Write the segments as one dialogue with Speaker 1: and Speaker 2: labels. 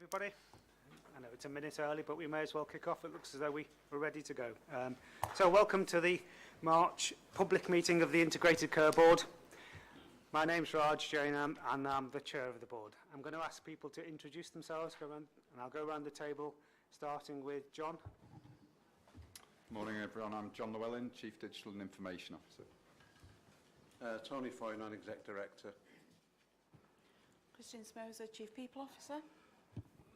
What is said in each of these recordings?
Speaker 1: everybody. I know it's a minute early, but we may as well kick off. It looks as though we're ready to go. So welcome to the March public meeting of the Integrated Care Board. My name's Raj Jainam and I'm the chair of the board. I'm going to ask people to introduce themselves, and I'll go around the table, starting with John.
Speaker 2: Morning everyone, I'm John Llewellyn, Chief Digital and Information Officer.
Speaker 3: Tony Foy, Non-Exec Director.
Speaker 4: Christine Smoser, Chief People Officer.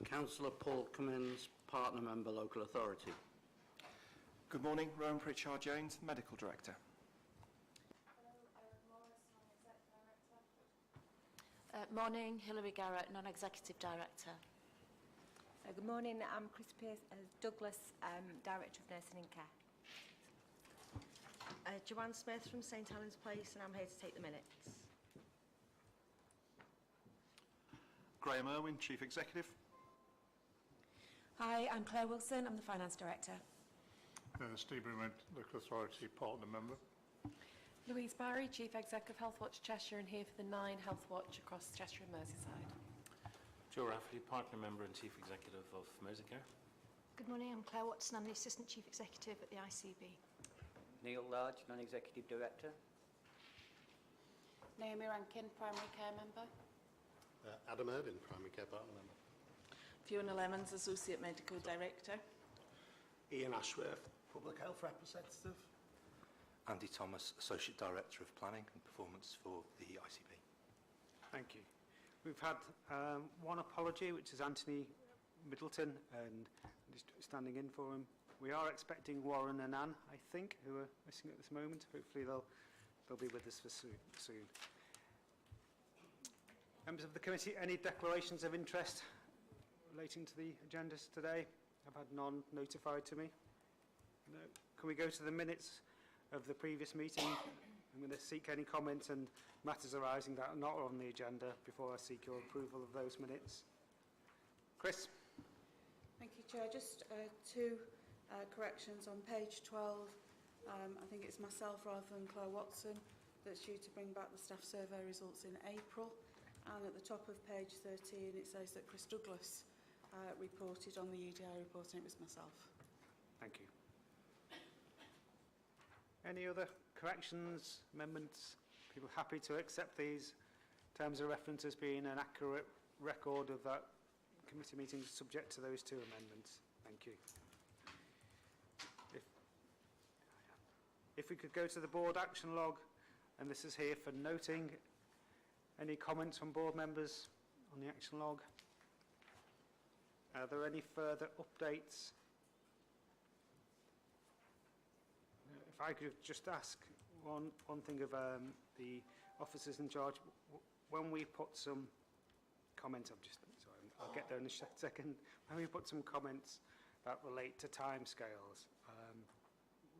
Speaker 5: Councillor Paul Cummins, Partner Member, Local Authority.
Speaker 6: Good morning, Rowan Pritchard-Jones, Medical Director.
Speaker 7: Morning, Hilary Garrett, Non-Executive Director.
Speaker 8: Good morning, I'm Chris Douglas, Director of Nursing and Care.
Speaker 9: Joanne Smith from St Helens Place, and I'm here to take the minutes.
Speaker 6: Graham Irwin, Chief Executive.
Speaker 10: Hi, I'm Claire Wilson, I'm the Finance Director.
Speaker 11: Steve Brewman, Local Authority Partner Member.
Speaker 10: Louise Barry, Chief Exec of Healthwatch Cheshire, and here for the 9 Healthwatch across Cheshire and Merseyside.
Speaker 12: Joe Rafferty, Partner Member and Chief Executive of Merseycare.
Speaker 13: Good morning, I'm Claire Watson, I'm the Assistant Chief Executive at the ICB.
Speaker 14: Neil Large, Non-Executive Director.
Speaker 4: Naomi Rankin, Primary Care Member.
Speaker 15: Adam Irvin, Primary Care Partner Member.
Speaker 4: Fiona Lemons, Associate Medical Director.
Speaker 16: Ian Ashworth, Public Health Representative.
Speaker 17: Andy Thomas, Associate Director of Planning and Performance for the ICB.
Speaker 1: Thank you. We've had one apology, which is Anthony Middleton, and just standing in for him. We are expecting Warren and Anne, I think, who are missing at this moment. Hopefully they'll be with us for soon. Members of the committee, any declarations of interest relating to the agendas today? I've had none notified to me. No. Can we go to the minutes of the previous meeting? I'm going to seek any comments and matters arising that are not on the agenda before I seek your approval of those minutes. Chris?
Speaker 4: Thank you, Chair. Just two corrections on page 12. I think it's myself rather than Claire Watson that's due to bring back the staff survey results in April. And at the top of page 13 it says that Chris Douglas reported on the EDI report, and it was myself.
Speaker 1: Thank you. Any other corrections, amendments? People happy to accept these terms of reference as being an accurate record of that committee meeting subject to those two amendments? Thank you. If we could go to the board action log, and this is here for noting. Any comments from board members on the action log? Are there any further updates? If I could just ask one thing of the officers in charge. When we put some comments, I'll get there in a second. When we put some comments that relate to timescales,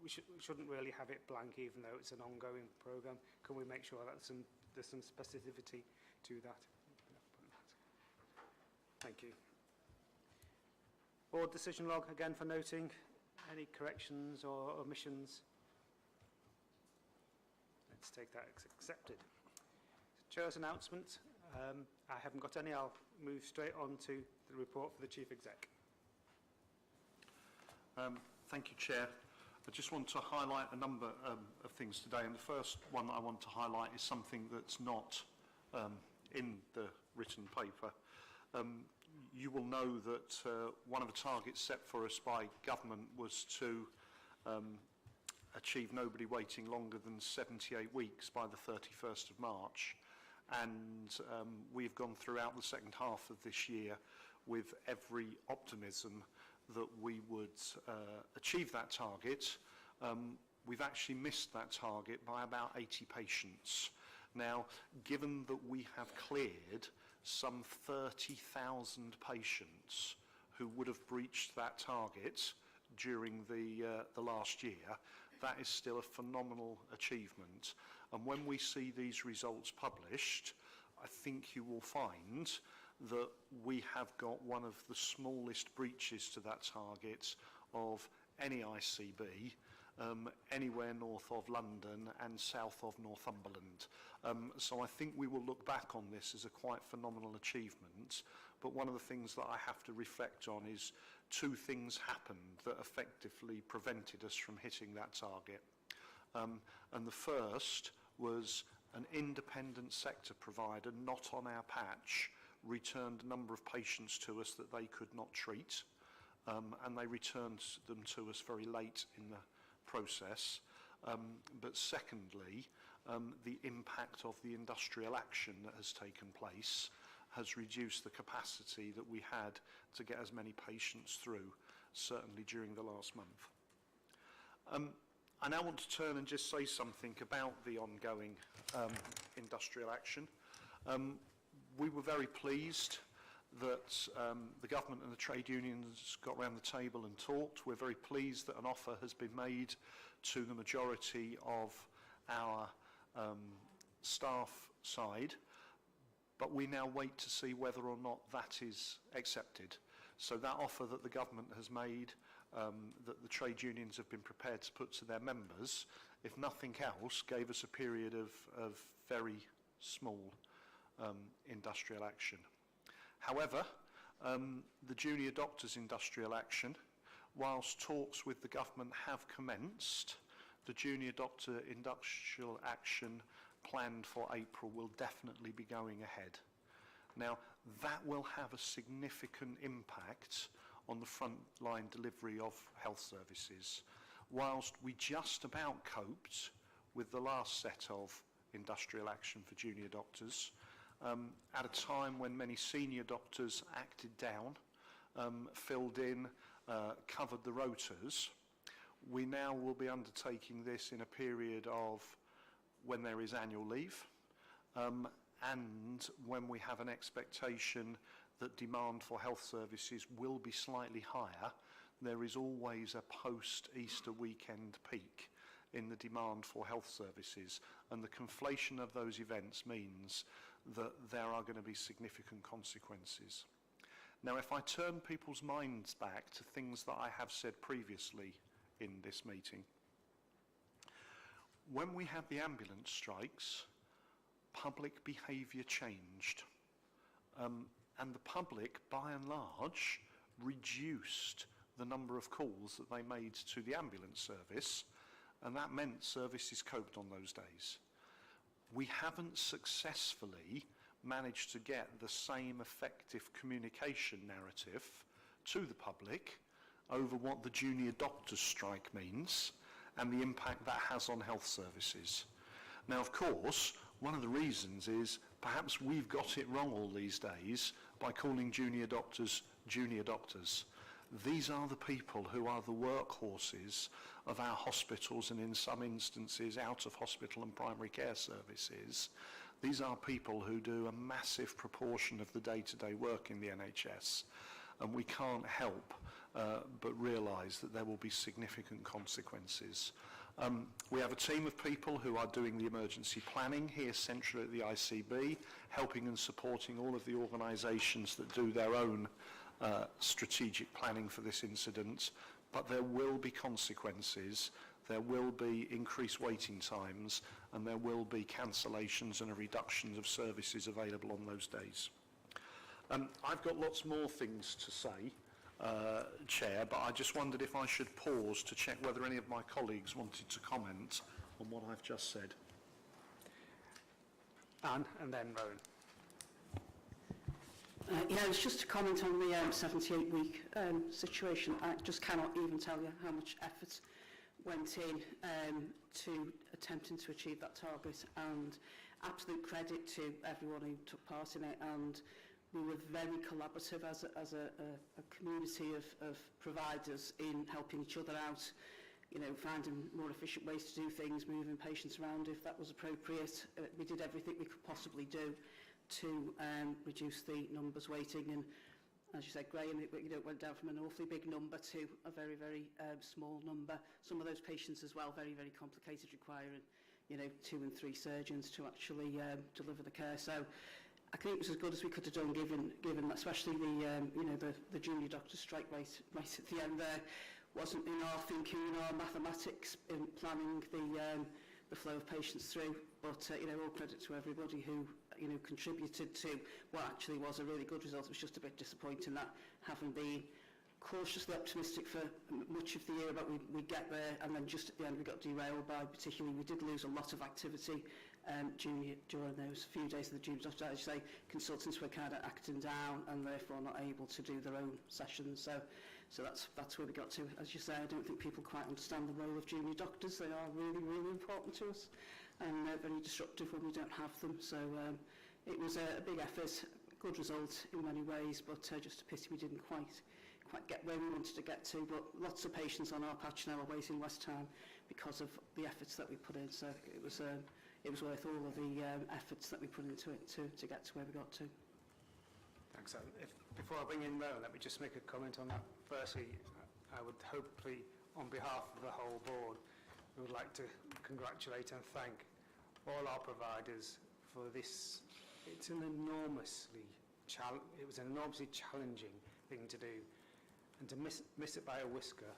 Speaker 1: we shouldn't really have it blank, even though it's an ongoing programme. Can we make sure that there's some specificity to that? Thank you. Board decision log, again for noting. Any corrections or omissions? Let's take that as accepted. Chair's announcement. I haven't got any. I'll move straight on to the report for the Chief Exec.
Speaker 6: Thank you, Chair. I just want to highlight a number of things today, and the first one that I want to highlight is something that's not in the written paper. You will know that one of the targets set for us by government was to achieve nobody waiting longer than 78 weeks by the 31st of March. And we've gone throughout the second half of this year with every optimism that we would achieve that target. We've actually missed that target by about 80 patients. Now, given that we have cleared some 30,000 patients who would have breached that target during the last year, that is still a phenomenal achievement. And when we see these results published, I think you will find that we have got one of the smallest breaches to that target of any ICB, anywhere north of London and south of Northumberland. So I think we will look back on this as a quite phenomenal achievement. But one of the things that I have to reflect on is two things happened that effectively prevented us from hitting that target. And the first was an independent sector provider, not on our patch, returned a number of patients to us that they could not treat, and they returned them to us very late in the process. But secondly, the impact of the industrial action that has taken place has reduced the capacity that we had to get as many patients through, certainly during the last month. I now want to turn and just say something about the ongoing industrial action. We were very pleased that the government and the trade unions got round the table and talked. We're very pleased that an offer has been made to the majority of our staff side, but we now wait to see whether or not that is accepted. So that offer that the government has made, that the trade unions have been prepared to put to their members, if nothing else, gave us a period of very small industrial action. However, the junior doctors' industrial action, whilst talks with the government have commenced, the junior doctor industrial action planned for April will definitely be going ahead. Now, that will have a significant impact on the frontline delivery of health services. Whilst we just about coped with the last set of industrial action for junior doctors, at a time when many senior doctors acted down, filled in, covered the rotas, we now will be undertaking this in a period of when there is annual leave, and when we have an expectation that demand for health services will be slightly higher. There is always a post-Easter weekend peak in the demand for health services, and the conflation of those events means that there are going to be significant consequences. Now, if I turn people's minds back to things that I have said previously in this meeting, when we had the ambulance strikes, public behaviour changed, and the public, by and large, reduced the number of calls that they made to the ambulance service, and that meant services coped on those days. We haven't successfully managed to get the same effective communication narrative to the public over what the junior doctors' strike means and the impact that has on health services. Now, of course, one of the reasons is perhaps we've got it wrong all these days by calling junior doctors junior doctors. These are the people who are the workhorses of our hospitals and, in some instances, out of hospital and primary care services. These are people who do a massive proportion of the day-to-day work in the NHS, and we can't help but realise that there will be significant consequences. We have a team of people who are doing the emergency planning here centrally at the ICB, helping and supporting all of the organisations that do their own strategic planning for this incident, but there will be consequences, there will be increased waiting times, and there will be cancellations and a reduction of services available on those days. I've got lots more things to say, Chair, but I just wondered if I should pause to check whether any of my colleagues wanted to comment on what I've just said.
Speaker 1: Anne, and then Rowan.
Speaker 18: Yeah, it's just to comment on the 78-week situation. I just cannot even tell you how much effort went in to attempting to achieve that target, and absolute credit to everyone who took part in it. And we were very collaborative as a community of providers in helping each other out, you know, finding more efficient ways to do things, moving patients around if that was appropriate. We did everything we could possibly do to reduce the numbers waiting, and as you said, Graham, it went down from an awfully big number to a very, very small number. Some of those patients as well, very, very complicated, requiring, you know, 2 and 3 surgeons to actually deliver the care. So I think it was as good as we could have done, given especially the you know, the junior doctor strike right at the end there. wasn't in our thinking, in our mathematics, in planning the flow of patients through. But you know, all credit to everybody who contributed to what actually was a really good result. It was just a bit disappointing that, having been cautiously optimistic for much of the year about we'd get there, and then just at the end we got derailed by, particularly, we did lose a lot of activity during those few days of the junior doctor. As you say, consultants were kind of acting down and therefore not able to do their own sessions. So that's where we got to. As you say, I don't think people quite understand the role of junior doctors. They are really, really important to us, and very disruptive when we don't have them. So it was a big effort, good result in many ways, but just a pity we didn't quite get where we wanted to get to. But lots of patients on our patch now are waiting West Ham because of the efforts that we put in. So it was worth all of the efforts that we put into it to get to where we got to.
Speaker 1: Thanks, Alan. Before I bring in Rowan, let me just make a comment on that. Firstly, I would hopefully, on behalf of the whole board, we would like to congratulate and thank all our providers for this. It was an enormously challenging thing to do, and to miss it by a whisker,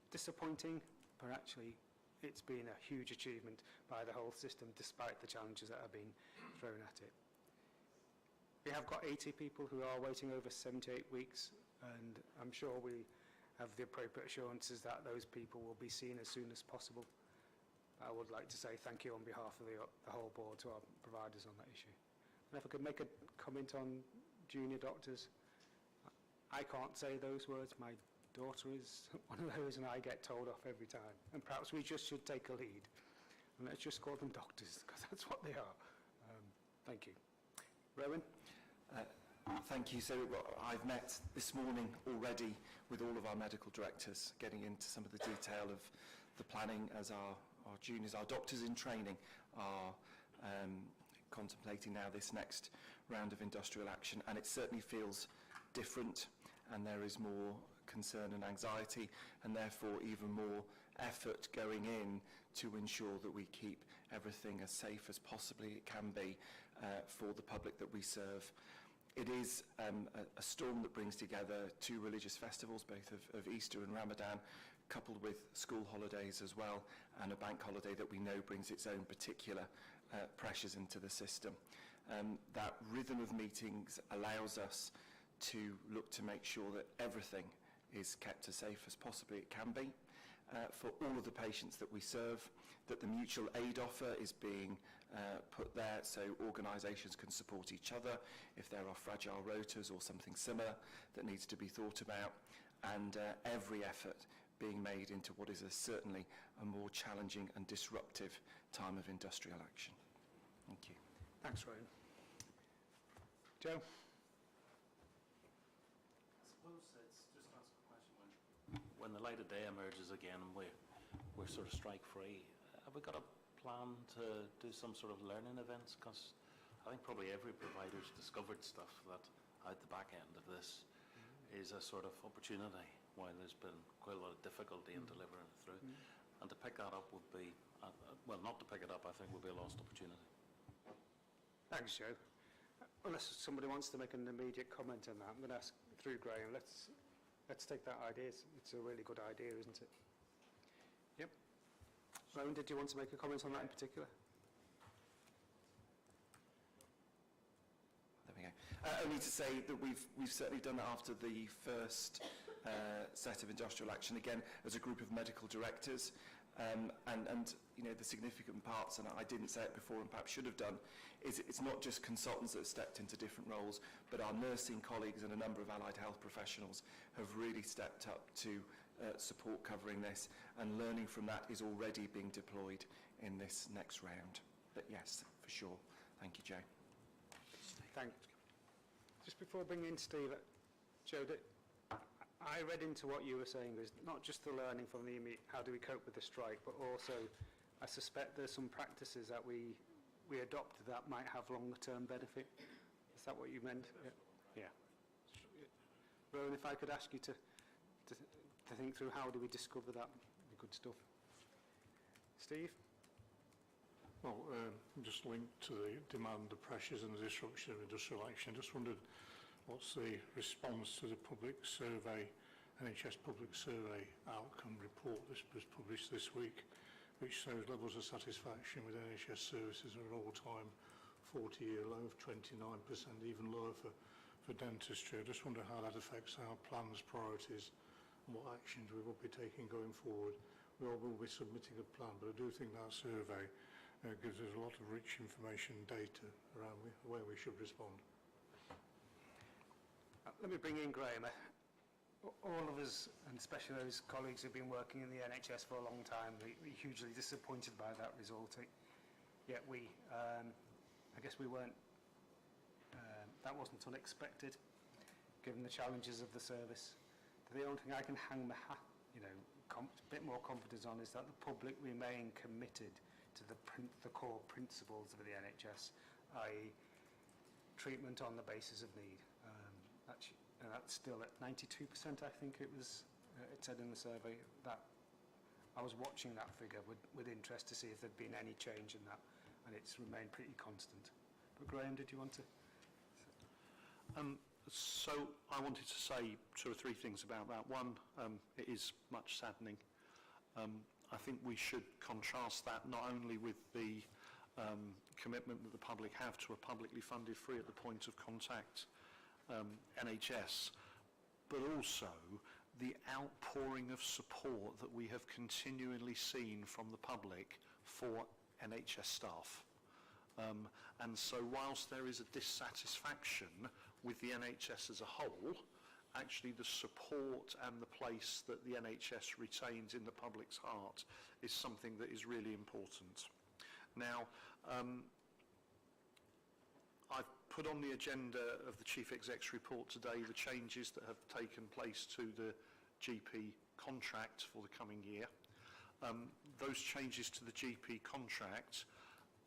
Speaker 1: disappointing, but actually it's been a huge achievement by the whole system despite the challenges that have been thrown at it. We have got 80 people who are waiting over 78 weeks, and I'm sure we have the appropriate assurances that those people will be seen as soon as possible. I would like to say thank you on behalf of the whole board to our providers on that issue. And if I could make a comment on junior doctors, I can't say those words. My daughter is one of those, and I get told off every time. And perhaps we just should take a lead, and let's just call them doctors, because that's what they are. Thank you. Rowan?
Speaker 19: Thank you. So I've met this morning already with all of our medical directors, getting into some of the detail of the planning as our juniors, our doctors in training are contemplating now this next round of industrial action, and it certainly feels different, and there is more concern and anxiety, and therefore even more effort going in to ensure that we keep everything as safe as possibly it can be for the public that we serve. It is a storm that brings together two religious festivals, both of Easter and Ramadan, coupled with school holidays as well, and a bank holiday that we know brings its own particular pressures into the system. That rhythm of meetings allows us to look to make sure that everything is kept as safe as possibly it can be for all of the patients that we serve, that the mutual aid offer is being put there so organisations can support each other if there are fragile rotas or something similar that needs to be thought about, and every effort being made into what is certainly a more challenging and disruptive time of industrial action. Thank you.
Speaker 1: Thanks, Rowan. Joe?
Speaker 12: When the light of day emerges again and we're sort of strike-free, have we got a plan to do some sort of learning events? Because I think probably every provider's discovered stuff that out the back end of this is a sort of opportunity, while there's been quite a lot of difficulty in delivering it through. And to pick that up would be, well, not to pick it up, I think would be a lost opportunity.
Speaker 1: Thanks, Joe. Unless somebody wants to make an immediate comment on that, I'm going to ask through Graham. Let's take that idea. It's a really good idea, isn't it? Yep. Rowan, did you want to make a comment on that in particular?
Speaker 19: There we go. Only to say that we've certainly done that after the first set of industrial action, again as a group of medical directors, and you know, the significant parts, and I didn't say it before and perhaps should have done, is it's not just consultants that have stepped into different roles, but our nursing colleagues and a number of allied health professionals have really stepped up to support covering this, and learning from that is already being deployed in this next round. But yes, for sure. Thank you, Joe.
Speaker 1: Thanks. Just before bringing in Steve, Joe, I read into what you were saying. There's not just the learning from the how do we cope with the strike, but also I suspect there's some practices that we adopted that might have longer-term benefit. Is that what you meant? Yeah. Rowan, if I could ask you to think through how do we discover that good stuff. Steve?
Speaker 11: Well, just linked to the demand, the pressures and the disruption of industrial action, just wondered what's the response to the public survey NHS Public Survey outcome report that was published this week, which shows levels of satisfaction with NHS services are an all-time 40-year low of 29%, even lower for dentistry. I just wonder how that affects our plans, priorities, and what actions we will be taking going forward. We all will be submitting a plan, but I do think that survey gives us a lot of rich information and data around where we should respond.
Speaker 1: Let me bring in Graham. All of us, and especially those colleagues who've been working in the NHS for a long time, we're hugely disappointed by that result. Yet I guess we weren't, that wasn't unexpected, given the challenges of the service. The only thing I can hang my hat, a bit more confidence on is that the public remain committed to the core principles of the NHS, i.e. treatment on the basis of need. That's still at 92%, I think it was, it said in the survey. That I was watching that figure with interest to see if there'd been any change in that, and it's remained pretty constant. But Graham, did you want to?
Speaker 6: So I wanted to say 2 or 3 things about that. One, it is much saddening. I think we should contrast that not only with the commitment that the public have to a publicly funded free at the point of contact NHS, but also the outpouring of support that we have continually seen from the public for NHS staff. And so whilst there is a dissatisfaction with the NHS as a whole, actually the support and the place that the NHS retains in the public's heart is something that is really important. Now, I've put on the agenda of the Chief Exec's report today the changes that have taken place to the GP contract for the coming year. Those changes to the GP contract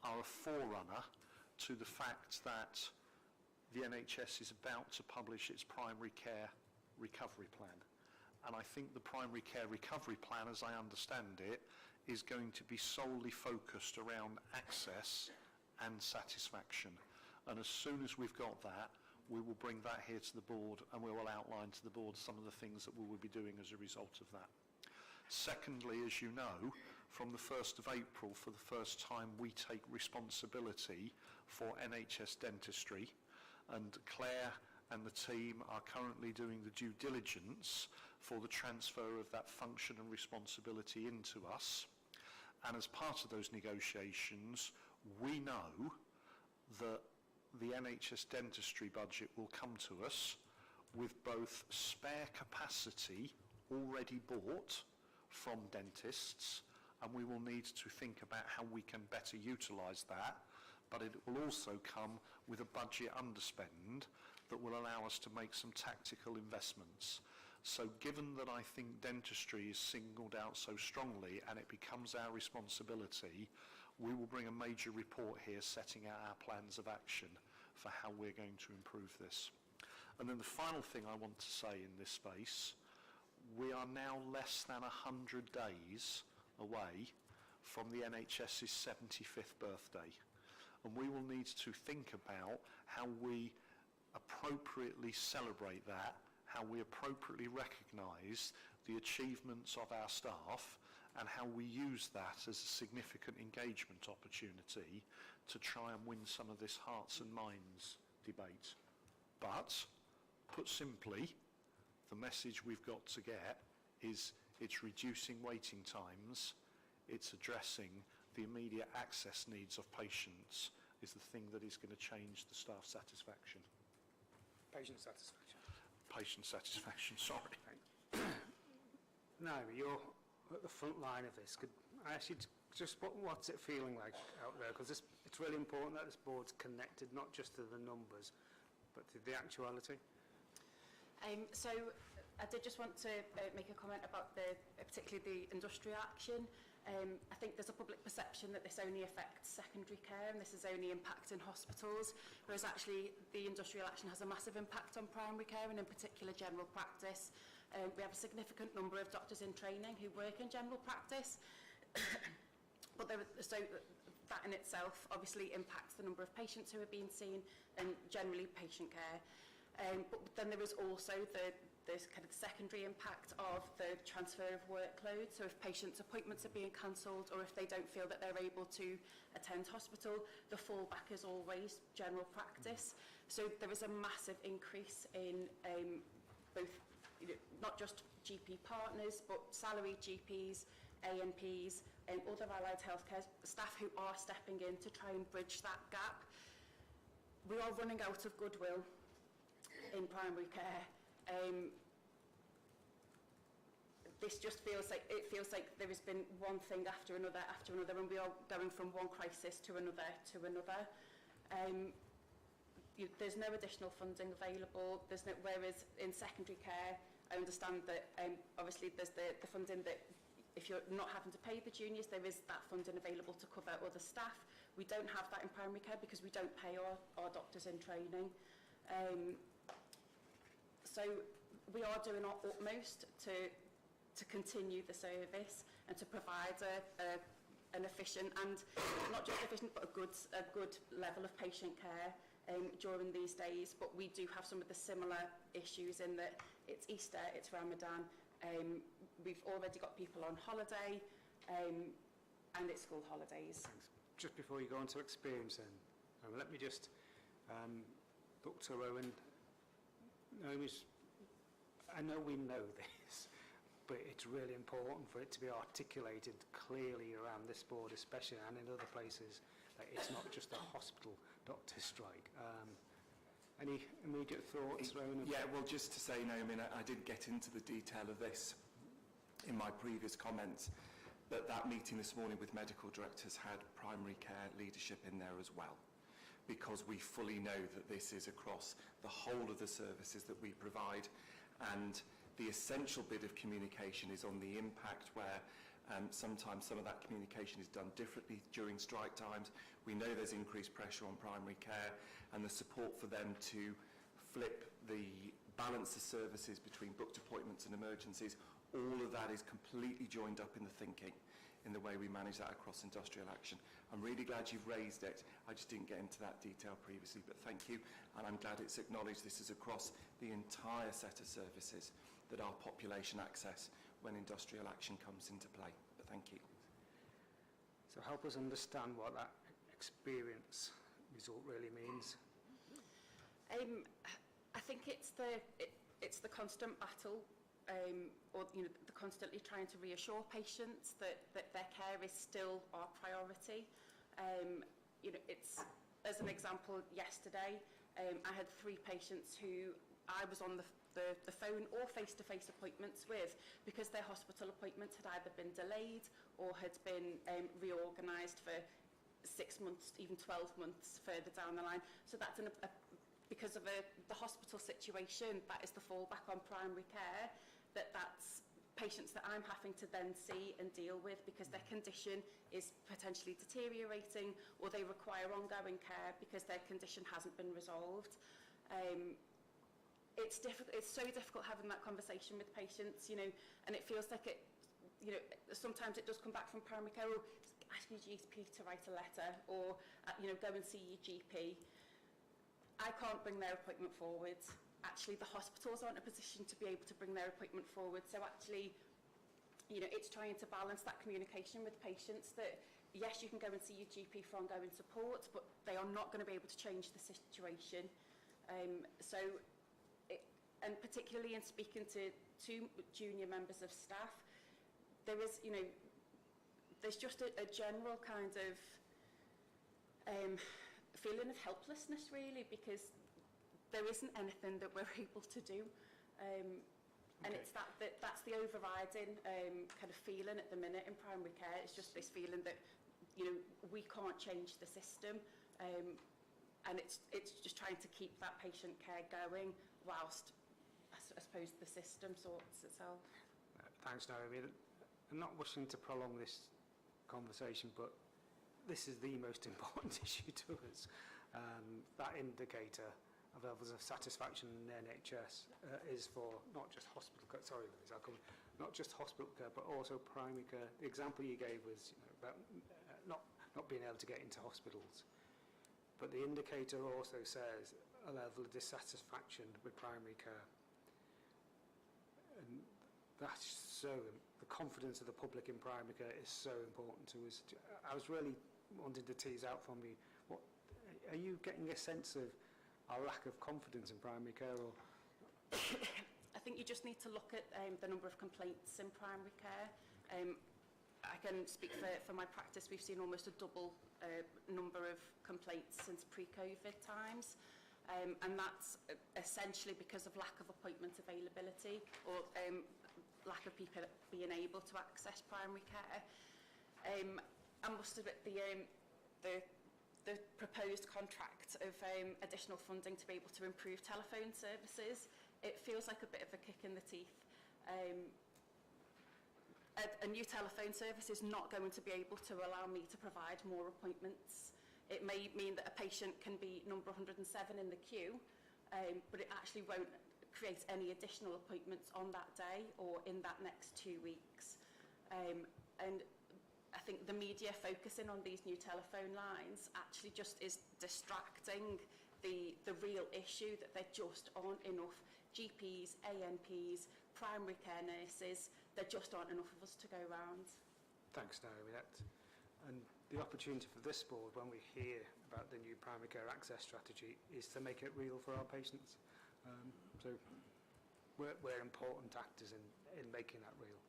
Speaker 6: are a forerunner to the fact that the NHS is about to publish its primary care recovery plan. And I think the primary care recovery plan, as I understand it, is going to be solely focused around access and satisfaction. And as soon as we've got that, we will bring that here to the board, and we will outline to the board some of the things that we will be doing as a result of that. Secondly, as you know, from the 1st of April, for the first time, we take responsibility for NHS dentistry, and Claire and the team are currently doing the due diligence for the transfer of that function and responsibility into us. And as part of those negotiations, we know that the NHS dentistry budget will come to us with both spare capacity already bought from dentists, and we will need to think about how we can better utilise that, but it will also come with a budget underspend that will allow us to make some tactical investments. So given that I think dentistry is singled out so strongly and it becomes our responsibility, we will bring a major report here setting out our plans of action for how we're going to improve this. And then the final thing I want to say in this space, we are now less than 100 days away from the NHS's 75th birthday. And we will need to think about how we appropriately celebrate that, how we appropriately recognise the achievements of our staff, and how we use that as a significant engagement opportunity to try and win some of this hearts and minds debate. But, put simply, the message we've got to get is it's reducing waiting times, it's addressing the immediate access needs of patients is the thing that is going to change the staff satisfaction.
Speaker 1: Patient satisfaction.
Speaker 6: Patient satisfaction, sorry.
Speaker 1: No, you're at the front line of this. Could I ask you just what's it feeling like out there? Because it's really important that this board's connected not just to the numbers, but to the actuality.
Speaker 4: So I did just want to make a comment about particularly the industrial action. I think there's a public perception that this only affects secondary care and this is only impacting hospitals, whereas actually the industrial action has a massive impact on primary care and in particular general practice. We have a significant number of doctors in training who work in general practice, but so that in itself obviously impacts the number of patients who are being seen and generally patient care. But then there is also the there's kind of secondary impact of the transfer of workload. So if patients' appointments are being cancelled or if they don't feel that they're able to attend hospital, the fallback is always general practice. So there is a massive increase in both, not just GP partners, but salaried GPs, A&Ps, and other allied healthcare staff who are stepping in to try and bridge that gap. We are running out of goodwill in primary care. This just feels like there has been one thing after another, and we are going from one crisis to another. There's no additional funding available. Whereas in secondary care, I understand that obviously there's the funding that if you're not having to pay the juniors, there is that funding available to cover other staff. We don't have that in primary care because we don't pay our doctors in training. So we are doing our utmost to continue the service and to provide an efficient and not just efficient but a good level of patient care during these days. But we do have some of the similar issues in that it's Easter, it's Ramadan, we've already got people on holiday, and it's school holidays.
Speaker 1: Thanks. Just before you go on to experience then, let me just look to Rowan. I know we know this, but it's really important for it to be articulated clearly around this board, especially, and in other places, that it's not just a hospital doctor strike. Any immediate thoughts, Rowan?
Speaker 19: Yeah, well, just to say, Naomi, I didn't get into the detail of this in my previous comments, but that meeting this morning with medical directors had primary care leadership in there as well, because we fully know that this is across the whole of the services that we provide, and the essential bit of communication is on the impact where sometimes some of that communication is done differently during strike times. We know there's increased pressure on primary care, and the support for them to flip the balance of services between booked appointments and emergencies, all of that is completely joined up in the thinking, in the way we manage that across industrial action. I'm really glad you've raised it. I just didn't get into that detail previously, but thank you, and I'm glad it's acknowledged this is across the entire set of services that our population access when industrial action comes into play. But thank you.
Speaker 1: So help us understand what that experience result really means.
Speaker 4: I think it's the constant battle, or the constantly trying to reassure patients that their care is still our priority. It's, as an example, yesterday I had 3 patients who I was on the phone or face-to-face appointments with because their hospital appointments had either been delayed or had been reorganised for 6 months, even 12 months further down the line. So that's because of the hospital situation, that is the fallback on primary care, that's patients that I'm having to then see and deal with because their condition is potentially deteriorating or they require ongoing care because their condition hasn't been resolved. It's so difficult having that conversation with patients, and it feels like sometimes it does come back from primary care, or ask your GP to write a letter, or go and see your GP. I can't bring their appointment forward. Actually, the hospitals aren't in a position to be able to bring their appointment forward. So actually, it's trying to balance that communication with patients that, yes, you can go and see your GP for ongoing support, but they are not going to be able to change the situation. And particularly in speaking to junior members of staff, there is, there's just a general kind of feeling of helplessness, really, because there isn't anything that we're able to do. And it's that's the overriding kind of feeling at the minute in primary care. It's just this feeling that, we can't change the system. And it's just trying to keep that patient care going whilst, I suppose, the system sorts itself.
Speaker 1: Thanks, Naomi. I'm not wishing to prolong this conversation, but this is the most important issue to us. That indicator of levels of satisfaction in the NHS is for not just hospital care, not just hospital care, but also primary care. The example you gave was about not being able to get into hospitals. But the indicator also says a level of dissatisfaction with primary care. the confidence of the public in primary care is so important to us. I was really wanting to tease out from you, are you getting a sense of our lack of confidence in primary care? Or?
Speaker 10: I think you just need to look at the number of complaints in primary care. I can speak for my practice. We've seen almost a double number of complaints since pre-COVID times. And that's essentially because of lack of appointment availability or lack of people being able to access primary care. I must admit the proposed contract of additional funding to be able to improve telephone services, it feels like a bit of a kick in the teeth. A new telephone service is not going to be able to allow me to provide more appointments. It may mean that a patient can be number 107 in the queue, but it actually won't create any additional appointments on that day or in that next 2 weeks. And I think the media focusing on these new telephone lines actually just is distracting the real issue that there just aren't enough GPs, ANPs, primary care nurses. There just aren't enough of us to go round.
Speaker 1: Thanks, Naomi. And the opportunity for this board, when we hear about the new primary care access strategy, is to make it real for our patients. So we're important actors in making that real.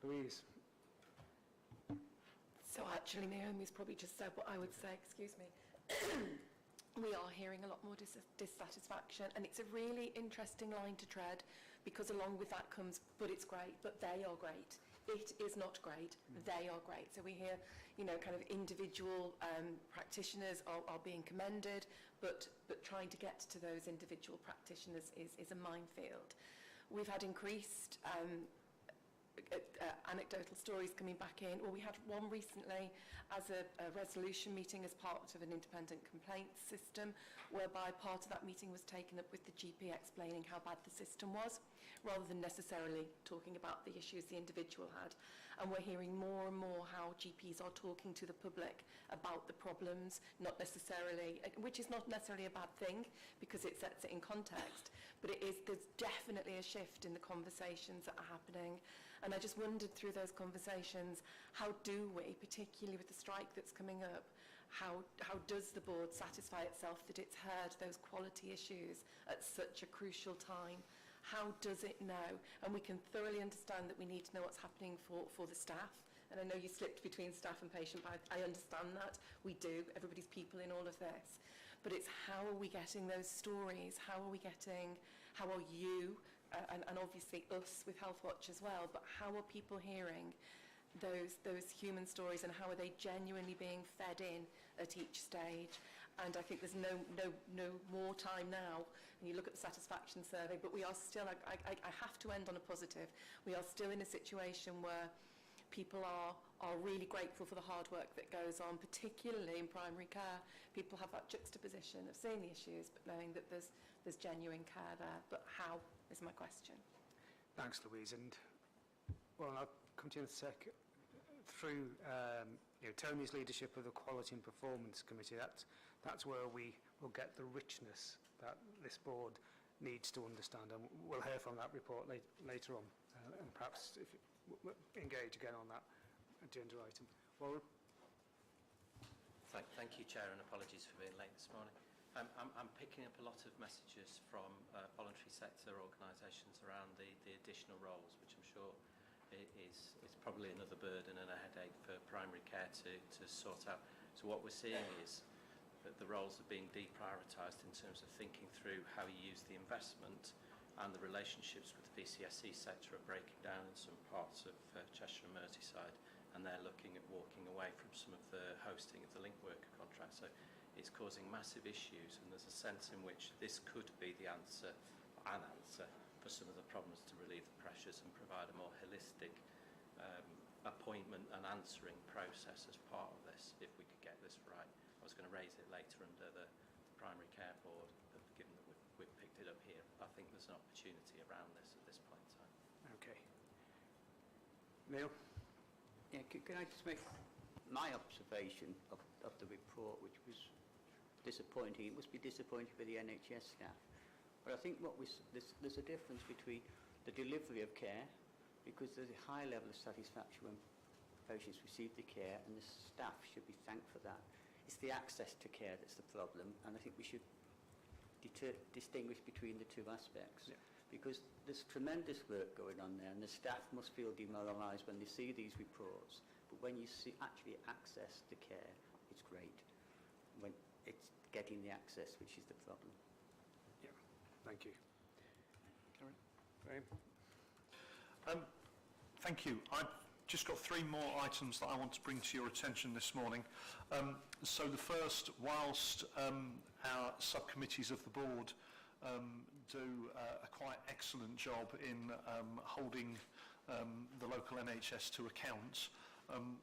Speaker 1: Louise.
Speaker 10: So actually, Naomi's probably just said what I would say, excuse me. We are hearing a lot more dissatisfaction, and it's a really interesting line to tread, because along with that comes, but it's great, but they are great. It is not great, they are great. So we hear, kind of individual practitioners are being commended, but trying to get to those individual practitioners is a minefield. We've had increased anecdotal stories coming back in. Well, we had one recently as a resolution meeting as part of an independent complaints system, whereby part of that meeting was taken up with the GP explaining how bad the system was, rather than necessarily talking about the issues the individual had. And we're hearing more and more how GPs are talking to the public about the problems, not necessarily, which is not necessarily a bad thing, because it sets it in context, but there's definitely a shift in the conversations that are happening. And I just wondered through those conversations, how do we, particularly with the strike that's coming up, how does the board satisfy itself that it's heard those quality issues at such a crucial time? How does it know? And we can thoroughly understand that we need to know what's happening for the staff. And I know you slipped between staff and patient, but I understand that. We do. Everybody's people in all of this. But it's how are we getting those stories? How are you, and obviously us with Healthwatch as well, but how are people hearing those human stories, and how are they genuinely being fed in at each stage? And I think there's no more time now. And you look at the satisfaction survey, but we are still, I have to end on a positive. We are still in a situation where people are really grateful for the hard work that goes on, particularly in primary care. People have that juxtaposition of seeing the issues, but knowing that there's genuine care there. But how is my question.
Speaker 1: Thanks, Louise. And, well, I'll come to you in a sec. Through Tony's leadership of the Quality and Performance Committee, that's where we will get the richness that this board needs to understand, and we'll hear from that report later on, and perhaps if we'll engage again on that agenda item. Warren?
Speaker 20: Thank you, Chair, and apologies for being late this morning. I'm picking up a lot of messages from voluntary sector organisations around the additional roles, which I'm sure is probably another burden and a headache for primary care to sort out. So what we're seeing is that the roles are being deprioritised in terms of thinking through how you use the investment, and the relationships with the PCSE sector are breaking down in some parts of Cheshire and Merseyside, and they're looking at walking away from some of the hosting of the link worker contract. So it's causing massive issues, and there's a sense in which this could be the answer for some of the problems to relieve the pressures and provide a more holistic appointment and answering process as part of this, if we could get this right. I was going to raise it later under the primary care board, but given that we've picked it up here, I think there's an opportunity around this at this point in time.
Speaker 1: Okay. Neil?
Speaker 14: Yeah, can I just make my observation of the report, which was disappointing. It must be disappointing for the NHS staff. But I think there's a difference between the delivery of care, because there's a high level of satisfaction when patients receive the care, and the staff should be thanked for that. It's the access to care that's the problem, and I think we should distinguish between the two aspects.
Speaker 1: Yeah.
Speaker 14: Because there's tremendous work going on there, and the staff must feel demoralised when they see these reports. But when you see actually access to care, it's great. When it's getting the access, which is the problem.
Speaker 1: Yeah, thank you. Graham?
Speaker 6: Thank you. I've just got 3 more items that I want to bring to your attention this morning. So the first, whilst our subcommittees of the board do a quite excellent job in holding the local NHS to account,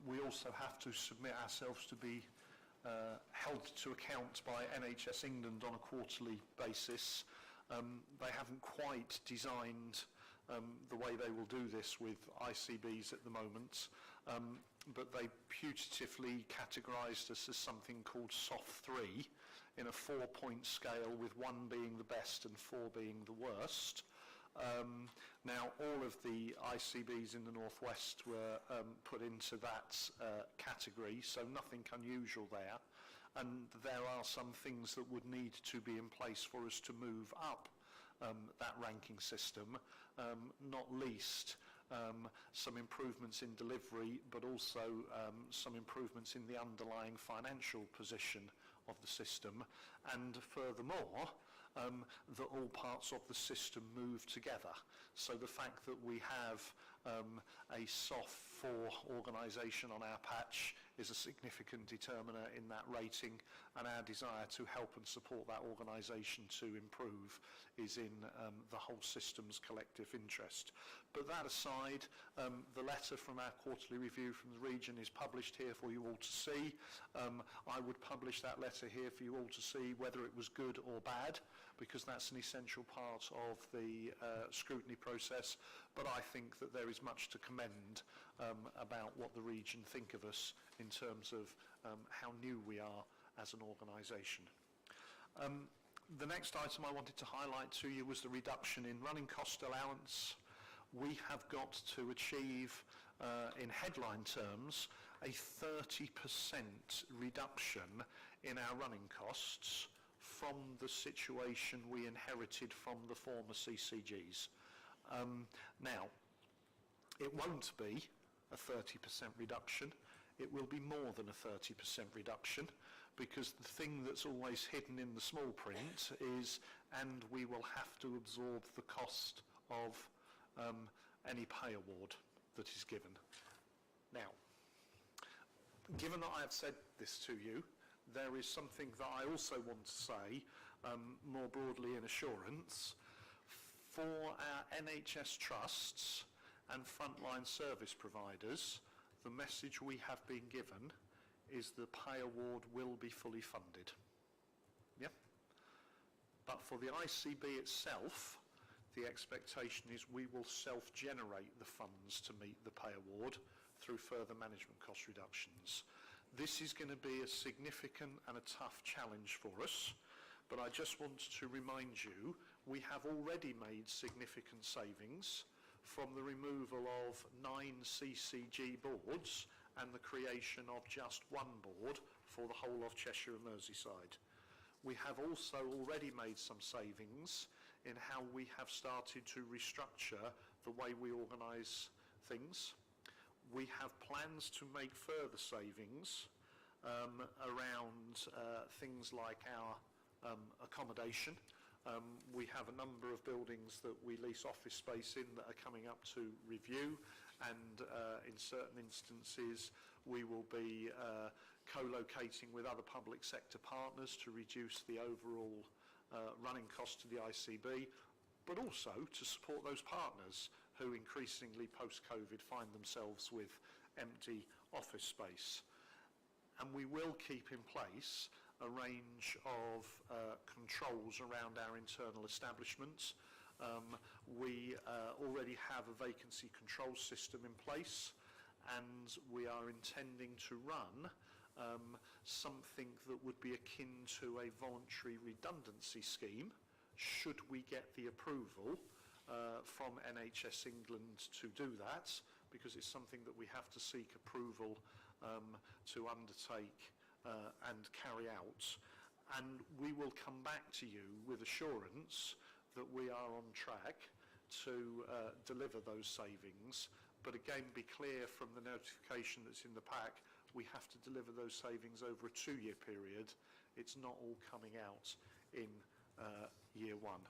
Speaker 6: we also have to submit ourselves to be held to account by NHS England on a quarterly basis. They haven't quite designed the way they will do this with ICBs at the moment, but they putatively categorised us as something called SOF 3 in a 4-point scale, with 1 being the best and 4 being the worst. Now, all of the ICBs in the Northwest were put into that category, so nothing unusual there. And there are some things that would need to be in place for us to move up that ranking system, not least some improvements in delivery, but also some improvements in the underlying financial position of the system, and furthermore, that all parts of the system move together. So the fact that we have a SOF 4 organisation on our patch is a significant determiner in that rating, and our desire to help and support that organisation to improve is in the whole system's collective interest. But that aside, the letter from our quarterly review from the region is published here for you all to see. I would publish that letter here for you all to see, whether it was good or bad, because that's an essential part of the scrutiny process. But I think that there is much to commend about what the region think of us in terms of how new we are as an organisation. The next item I wanted to highlight to you was the reduction in running cost allowance. We have got to achieve, in headline terms, a 30% reduction in our running costs from the situation we inherited from the former CCGs. Now, it won't be a 30% reduction. It will be more than a 30% reduction, because the thing that's always hidden in the small print is, and we will have to absorb the cost of any pay award that is given. Now, given that I have said this to you, there is something that I also want to say more broadly in assurance. For our NHS trusts and frontline service providers, the message we have been given is the pay award will be fully funded. Yeah? But for the ICB itself, the expectation is we will self-generate the funds to meet the pay award through further management cost reductions. This is going to be a significant and a tough challenge for us, but I just want to remind you, we have already made significant savings from the removal of 9 CCG boards and the creation of just 1 board for the whole of Cheshire and Merseyside. We have also already made some savings in how we have started to restructure the way we organise things. We have plans to make further savings around things like our accommodation. We have a number of buildings that we lease office space in that are coming up to review, and in certain instances we will be co-locating with other public sector partners to reduce the overall running cost to the ICB, but also to support those partners who increasingly post-COVID find themselves with empty office space. And we will keep in place a range of controls around our internal establishments. We already have a vacancy control system in place, and we are intending to run something that would be akin to a voluntary redundancy scheme, should we get the approval from NHS England to do that, because it's something that we have to seek approval to undertake and carry out. And we will come back to you with assurance that we are on track to deliver those savings. But again, be clear from the notification that's in the pack, we have to deliver those savings over a 2-year period. It's not all coming out in year one.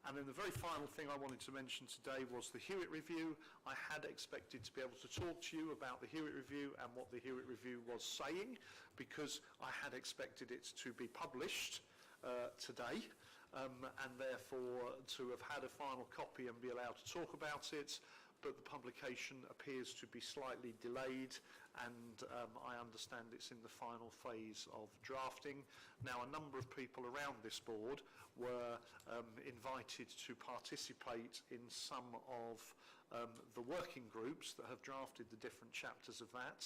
Speaker 6: And then the very final thing I wanted to mention today was the Hewitt Review. I had expected to be able to talk to you about the Hewitt Review and what the Hewitt Review was saying, because I had expected it to be published today, and therefore to have had a final copy and be allowed to talk about it. But the publication appears to be slightly delayed, and I understand it's in the final phase of drafting. Now, a number of people around this board were invited to participate in some of the working groups that have drafted the different chapters of that.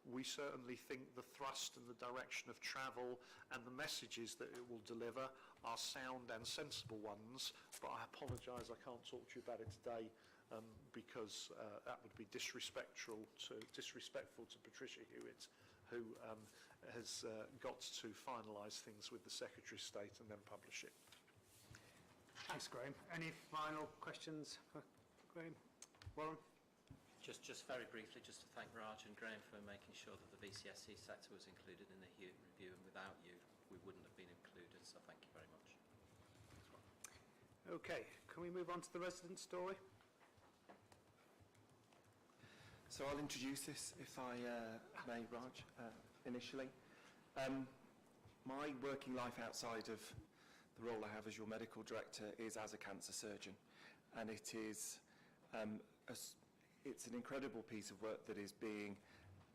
Speaker 6: We certainly think the thrust and the direction of travel and the messages that it will deliver are sound and sensible ones, but I apologise I can't talk to you about it today because that would be disrespectful to Patricia Hewitt, who has got to finalise things with the Secretary of State and then publish it.
Speaker 1: Thanks, Graham. Any final questions for Graham? Warren?
Speaker 20: Just very briefly, just to thank Raj and Graham for making sure that the VCSE sector was included in the Hewitt Review, and without you, we wouldn't have been included, so thank you very much.
Speaker 1: Okay, can we move on to the resident story?
Speaker 19: So I'll introduce this, if I may, Raj, initially. My working life outside of the role I have as your medical director is as a cancer surgeon, and it is it's an incredible piece of work that is being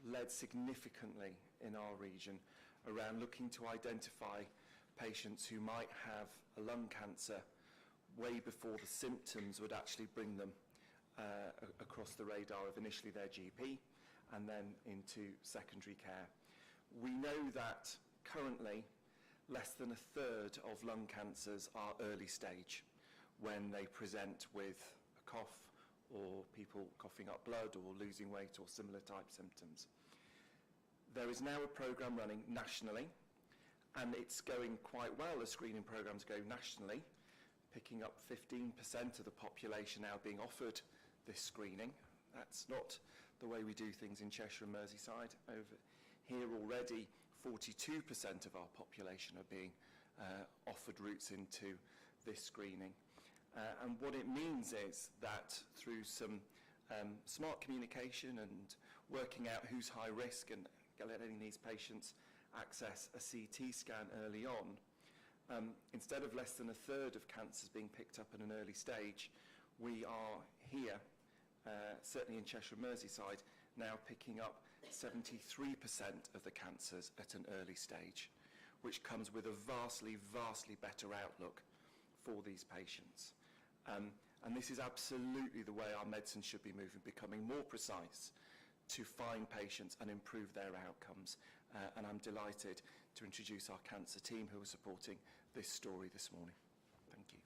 Speaker 19: led significantly in our region around looking to identify patients who might have a lung cancer way before the symptoms would actually bring them across the radar of initially their GP and then into secondary care. We know that currently less than a third of lung cancers are early stage when they present with a cough or people coughing up blood or losing weight or similar type symptoms. There is now a programme running nationally, and it's going quite well as screening programmes go nationally, picking up 15% of the population now being offered this screening. That's not the way we do things in Cheshire and Merseyside. Over here already, 42% of our population are being offered routes into this screening. And what it means is that through some smart communication and working out who's high risk and letting these patients access a CT scan early on, instead of less than a third of cancers being picked up at an early stage, we are here, certainly in Cheshire and Merseyside, now picking up 73% of the cancers at an early stage, which comes with a vastly, vastly better outlook for these patients. And this is absolutely the way our medicine should be moving, becoming more precise to find patients and improve their outcomes. And I'm delighted to introduce our cancer team who are supporting this story this morning. Thank you.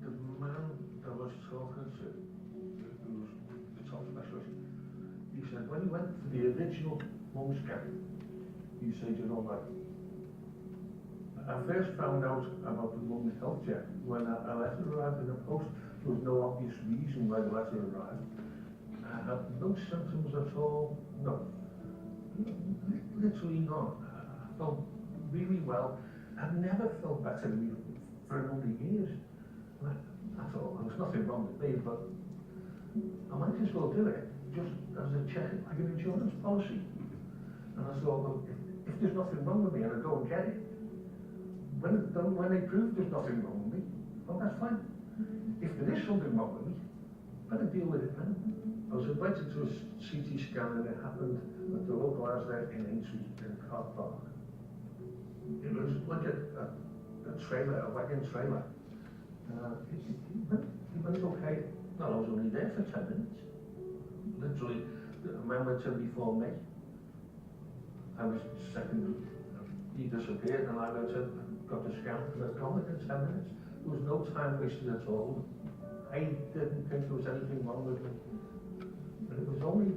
Speaker 21: The man I was talking to, who was the top specialist, he said when he went for the original lung scan, he said, you know, like, I first found out about the lung health check when a letter arrived in the post. There was no obvious reason why the letter arrived. I had no symptoms at all, no, literally none. I felt really well. I've never felt better for a number of years. I thought there was nothing wrong with me, but I might as well do it just as a check, like an insurance policy. And I thought, well, if there's nothing wrong with me and I go and get it, when they prove there's nothing wrong with me, well, that's fine. If there is something wrong with me, better deal with it then. I was invited to a CT scan and it happened at the local Asda in Aintree in a car park. It was like a trailer, a wagon trailer. It went okay. Well, I was only there for 10 minutes. literally, a man went in before me. I was second, he disappeared, and I went in and got the scan and had gone within 10 minutes. There was no time wasted at all. I didn't think there was anything wrong with me. And it was only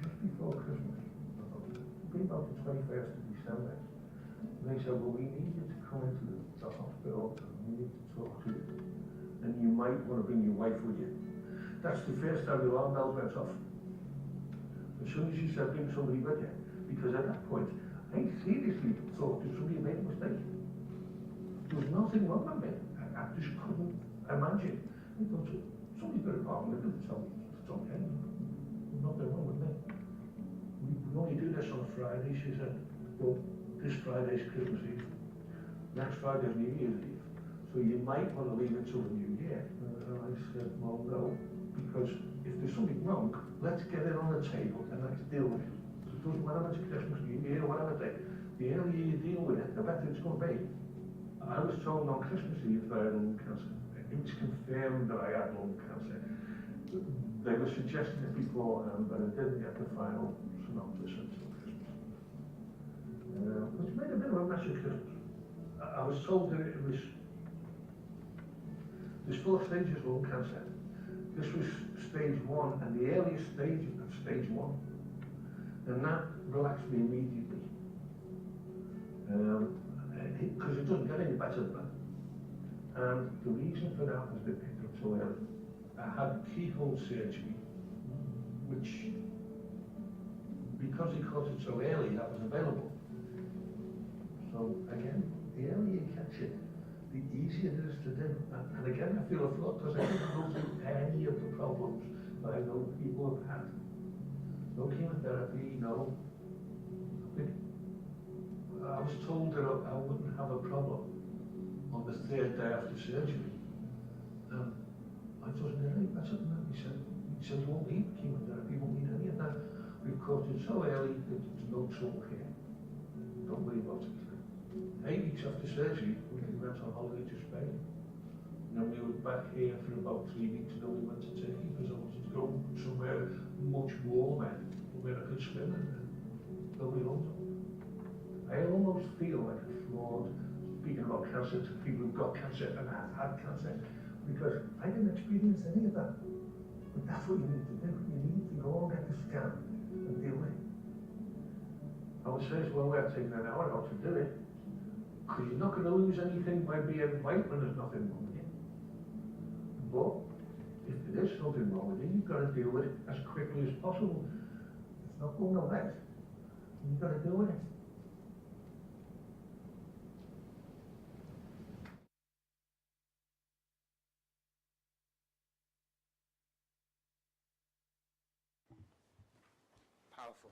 Speaker 21: just before Christmas, it'd be about the 21st of December, and they said, well, we need you to come into the hospital, and we need to talk to you, and you might want to bring your wife with you. That's the first time the alarm bells went off. As soon as you said bring somebody with you, because at that point, I seriously thought that somebody made a mistake. There was nothing wrong with me. I just couldn't imagine. I thought, somebody's got a problem with it, tell me it's okay. There's nothing wrong with me. We only do this on a Friday, she said. Well, this Friday's Christmas Eve. Next Friday's New Year's Eve. So you might want to leave it till the New Year. And I said, well, no, because if there's something wrong, let's get it on the table and let's deal with it. It doesn't matter if it's Christmas, New Year, whatever day. The earlier you deal with it, the better it's going to be. I was told on Christmas Eve that I had lung cancer. It was confirmed that I had lung cancer. They were suggesting it beforehand, but I didn't get the final synopsis until Christmas. Which made a bit of a mess of Christmas. I was told that there's 4 stages of lung cancer. This was stage 1, and the earliest stage of stage 1. And that relaxed me immediately. Because it doesn't get any better than that. And the reason for that was they picked up so early. I had keyhole surgery, which, because he caught it so early, that was available. So again, the earlier you catch it, the easier it is to do. And again, I feel a fraud because I didn't go through any of the problems that I know people have had. No chemotherapy, no. I was told that I wouldn't have a problem on the 3rd day after surgery. I thought, no, better than that. He said, you won't need chemotherapy, you won't need any of that. We've caught it so early that there's no trouble here. Don't worry about it. 8 weeks after surgery, we went on holiday to Spain. And then we were back here for about 3 weeks, and then we went to Turkey because I wanted to go somewhere much warmer where I could swim and nobody owns it. I almost feel like a fraud speaking about cancer to people who've got cancer and have had cancer, because I didn't experience any of that. But that's what you need to do. You need to go and get the scan and deal with it. I would say, well, we're taking an hour out to do it, because you're not going to lose anything by being white when there's nothing wrong with you. But if there is something wrong with you, you've got to deal with it as quickly as possible. It's not going away. You've got to deal with it.
Speaker 1: Powerful.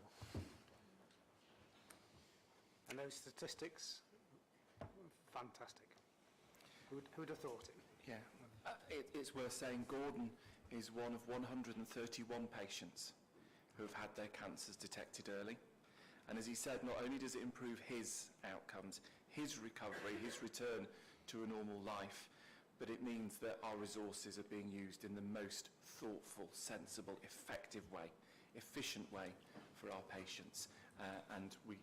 Speaker 1: And those statistics, fantastic. Who'd have thought it?
Speaker 19: Yeah, it's worth saying Gordon is one of 131 patients who have had their cancers detected early. And as he said, not only does it improve his outcomes, his recovery, his return to a normal life, but it means that our resources are being used in the most thoughtful, sensible, effective way, efficient way for our patients. And we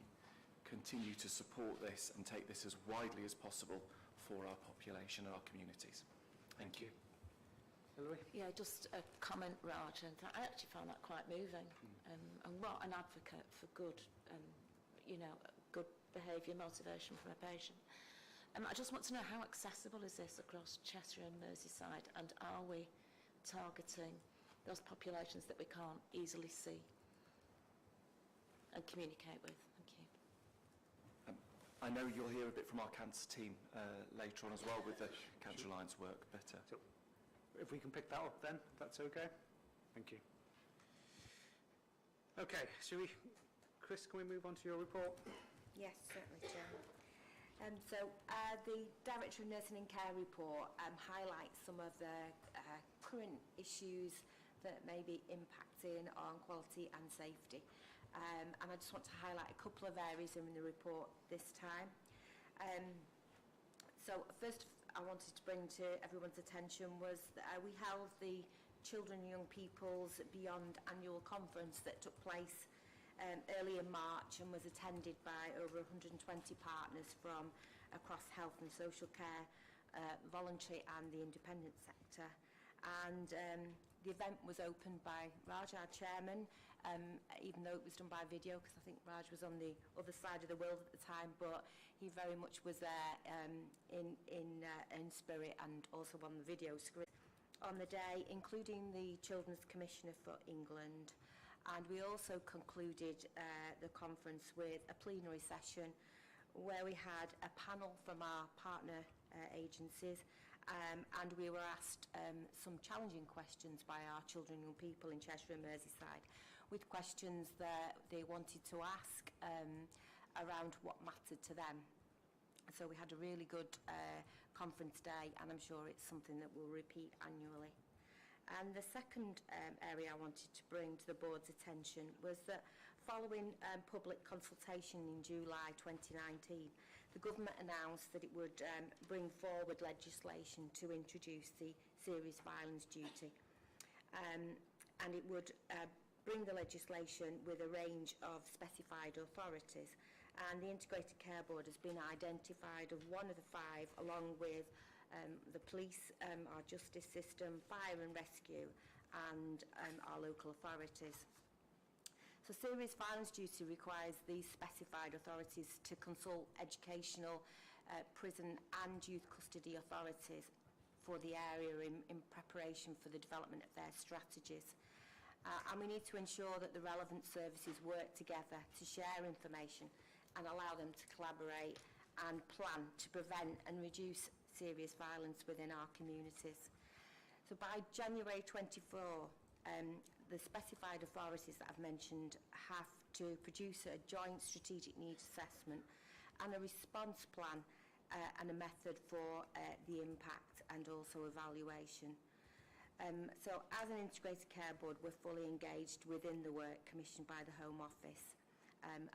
Speaker 19: continue to support this and take this as widely as possible for our population and our communities. Thank you.
Speaker 1: Hilary?
Speaker 7: Yeah, just a comment, Raj, and I actually found that quite moving. And what an advocate for good, good behaviour motivation from a patient. I just want to know, how accessible is this across Cheshire and Merseyside, and are we targeting those populations that we can't easily see and communicate with? Thank you.
Speaker 19: I know you'll hear a bit from our cancer team later on as well with the Cancer Alliance work, but...
Speaker 1: So, if we can pick that up then, if that's okay. Thank you. Okay, Chris, can we move on to your report?
Speaker 8: Yes, certainly, Chair. The Director of Nursing and Care report highlights some of the current issues that may be impacting on quality and safety. And I just want to highlight a couple of areas in the report this time. So first I wanted to bring to everyone's attention was that we held the Children and Young People's Beyond annual conference that took place early in March and was attended by over 120 partners from across health and social care, voluntary and the independent sector. And the event was opened by Raj, our chairman, even though it was done by video, because I think Raj was on the other side of the world at the time, but he very much was there in spirit and also on the video screen on the day, including the Children's Commissioner for England. And we also concluded the conference with a plenary session where we had a panel from our partner agencies, and we were asked some challenging questions by our children and young people in Cheshire and Merseyside, with questions that they wanted to ask around what mattered to them. So we had a really good conference day, and I'm sure it's something that we'll repeat annually. And the second area I wanted to bring to the board's attention was that following public consultation in July 2019, the government announced that it would bring forward legislation to introduce the serious violence duty. And it would bring the legislation with a range of specified authorities. And the Integrated Care Board has been identified as one of the 5, along with the police, our justice system, fire and rescue, and our local authorities. So serious violence duty requires these specified authorities to consult educational, prison and youth custody authorities for the area in preparation for the development of their strategies. And we need to ensure that the relevant services work together to share information and allow them to collaborate and plan to prevent and reduce serious violence within our communities. So by January 24, the specified authorities that I've mentioned have to produce a joint strategic needs assessment and a response plan and a method for the impact and also evaluation. So as an Integrated Care Board, we're fully engaged within the work commissioned by the Home Office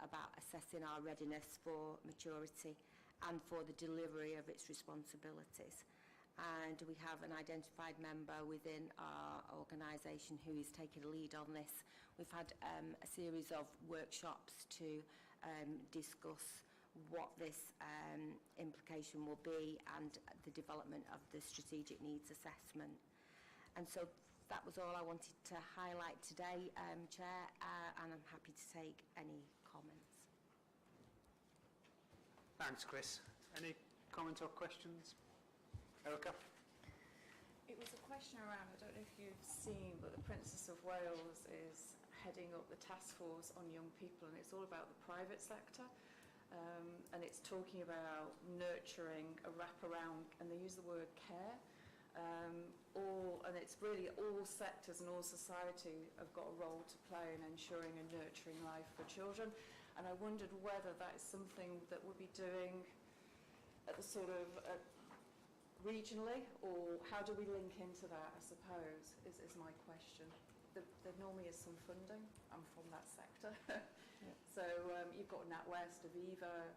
Speaker 8: about assessing our readiness for maturity and for the delivery of its responsibilities. And we have an identified member within our organisation who is taking a lead on this. We've had a series of workshops to discuss what this implication will be and the development of the strategic needs assessment. And so that was all I wanted to highlight today, Chair, and I'm happy to take any comments.
Speaker 1: Thanks, Chris. Any comments or questions? Erica?
Speaker 2: It was a question around, I don't know if you've seen, but the Princess of Wales is heading up the task force on young people, and it's all about the private sector. And it's talking about nurturing a wraparound, and they use the word care. And it's really all sectors and all society have got a role to play in ensuring a nurturing life for children. And I wondered whether that is something that we'll be doing at the sort of regionally, or how do we link into that, I suppose, is my question. There normally is some funding. I'm from that sector. So you've got NatWest, Aviva,